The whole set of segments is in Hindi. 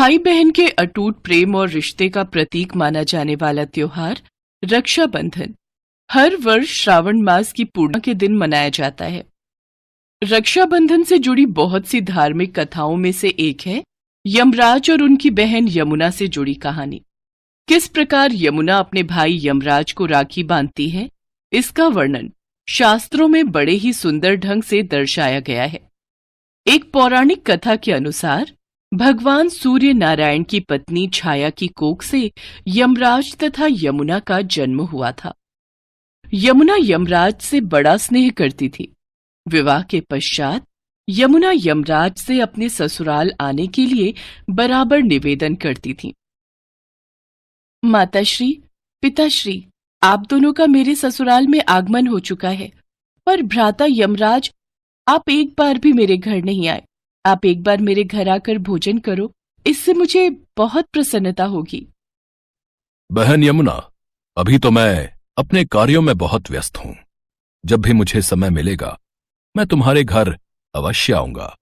भाई बहन के अटूट प्रेम और रिश्ते का प्रतीक माना जाने वाला त्योहार रक्षाबंधन हर वर्ष श्रावण मास की पूर्णिमा के दिन मनाया जाता है। रक्षाबंधन से जुड़ी बहुत सी धार्मिक कथाओं में से एक है यमराज और उनकी बहन यमुना से जुड़ी कहानी। किस प्रकार यमुना अपने भाई यमराज को राखी बांधती है, इसका वर्णन शास्त्रों में बड़े ही सुंदर ढंग से दर्शाया गया है। एक पौराणिक कथा के अनुसार भगवान सूर्य नारायण की पत्नी छाया की कोख से यमराज तथा यमुना का जन्म हुआ था। यमुना यमराज से बड़ा स्नेह करती थी। विवाह के पश्चात यमुना यमराज से अपने ससुराल आने के लिए बराबर निवेदन करती थी। माताश्री, पिताश्री, आप दोनों का मेरे ससुराल में आगमन हो चुका है, पर भ्राता यमराज आप एक बार भी मेरे घर नहीं आए। आप एक बार मेरे घर आकर भोजन करो, इससे मुझे बहुत प्रसन्नता होगी। बहन यमुना, अभी तो मैं अपने कार्यों में बहुत व्यस्त हूं। जब भी मुझे समय मिलेगा मैं तुम्हारे घर अवश्य आऊंगा।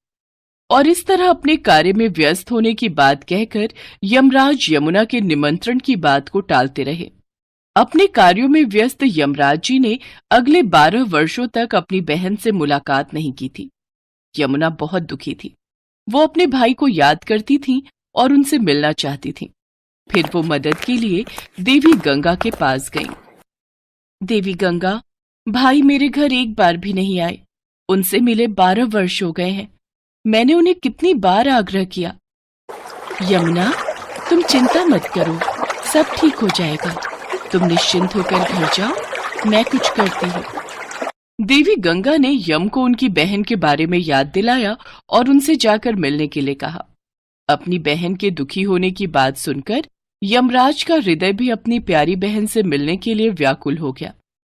और इस तरह अपने कार्य में व्यस्त होने की बात कहकर यमराज यमुना के निमंत्रण की बात को टालते रहे। अपने कार्यों में व्यस्त यमराज जी ने अगले 12 वर्षों तक अपनी बहन से मुलाकात नहीं की थी। यमुना बहुत दुखी थी। वो अपने भाई को याद करती थी और उनसे मिलना चाहती थी। फिर वो मदद के लिए देवी गंगा के पास गईं। देवी गंगा, भाई मेरे घर एक बार भी नहीं आए। उनसे मिले 12 वर्ष हो गए हैं। मैंने उन्हें कितनी बार आग्रह किया। यमुना, तुम चिंता मत करो, सब ठीक हो जाएगा। तुम निश्चिंत होकर घर जाओ, मैं कुछ करती हूँ। देवी गंगा ने यम को उनकी बहन के बारे में याद दिलाया और उनसे जाकर मिलने के लिए कहा। अपनी बहन के दुखी होने की बात सुनकर यमराज का हृदय भी अपनी प्यारी बहन से मिलने के लिए व्याकुल हो गया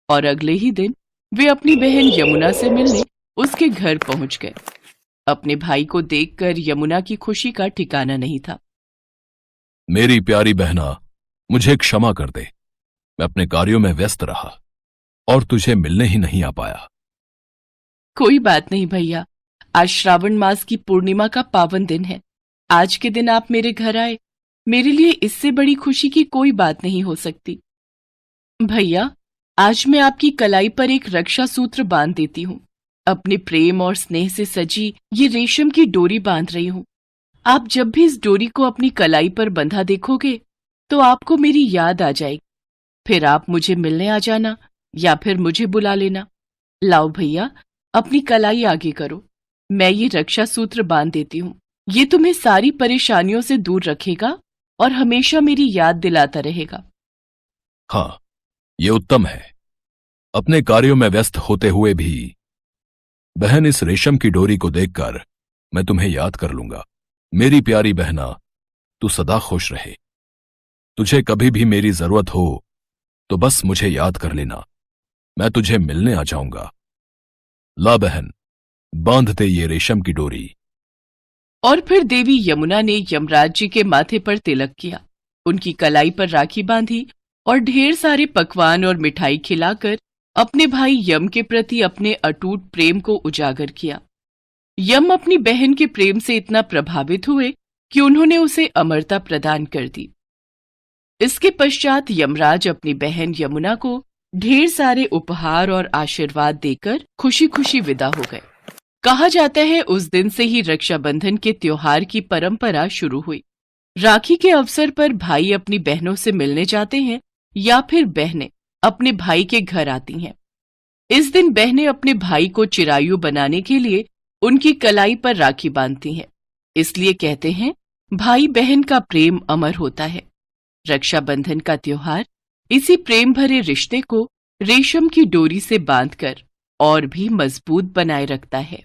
और अगले ही दिन वे अपनी बहन यमुना से मिलने उसके घर पहुंच गए। अपने भाई को देखकर यमुना की खुशी का ठिकाना नहीं था। मेरी प्यारी बहना, मुझे क्षमा कर दे। मैं अपने कार्यों में व्यस्त रहा और तुझे मिलने ही नहीं आ पाया। कोई बात नहीं भैया, आज श्रावण मास की पूर्णिमा का पावन दिन है। आज के दिन आप मेरे घर आए, मेरे लिए इससे बड़ी खुशी की कोई बात नहीं हो सकती। भैया, आज मैं आपकी कलाई पर एक रक्षा सूत्र बांध देती हूँ। अपने प्रेम और स्नेह से सजी ये रेशम की डोरी बांध रही हूँ। आप जब भी इस डोरी को अपनी कलाई पर बंधा देखोगे तो आपको मेरी याद आ जाएगी। फिर आप मुझे मिलने आ जाना या फिर मुझे बुला लेना। लाओ भैया, अपनी कलाई आगे करो। मैं ये रक्षा सूत्र बांध देती हूँ। ये तुम्हें सारी परेशानियों से दूर रखेगा और हमेशा मेरी याद दिलाता रहेगा। हाँ, ये उत्तम है। अपने कार्यों में व्यस्त होते हुए भी बहन, इस रेशम की डोरी को देखकर मैं तुम्हें याद कर लूंगा। मेरी प्यारी बहना, तू सदा खुश रहे। तुझे कभी भी मेरी जरूरत हो तो बस मुझे याद कर लेना। मैं तुझे मिलने आ जाऊंगा। ला बहन, बांध दे ये रेशम की डोरी। और फिर देवी यमुना ने यमराज जी के माथे पर तिलक किया, उनकी कलाई पर राखी बांधी और ढेर सारे पकवान और मिठाई खिलाकर अपने भाई यम के प्रति अपने अटूट प्रेम को उजागर किया। यम अपनी बहन के प्रेम से इतना प्रभावित हुए कि उन्होंने उसे अमरता प्रदान कर दी। इसके पश्चात यमराज अपनी बहन यमुना को ढेर सारे उपहार और आशीर्वाद देकर खुशी खुशी विदा हो गए। कहा जाता है उस दिन से ही रक्षाबंधन के त्योहार की परंपरा शुरू हुई। राखी के अवसर पर भाई अपनी बहनों से मिलने जाते हैं या फिर बहनें अपने भाई के घर आती हैं। इस दिन बहनें अपने भाई को चिरायु बनाने के लिए उनकी कलाई पर राखी बांधती हैं। इसलिए कहते हैं भाई बहन का प्रेम अमर होता है। रक्षाबंधन का त्योहार इसी प्रेम भरे रिश्ते को रेशम की डोरी से बांधकर और भी मजबूत बनाए रखता है।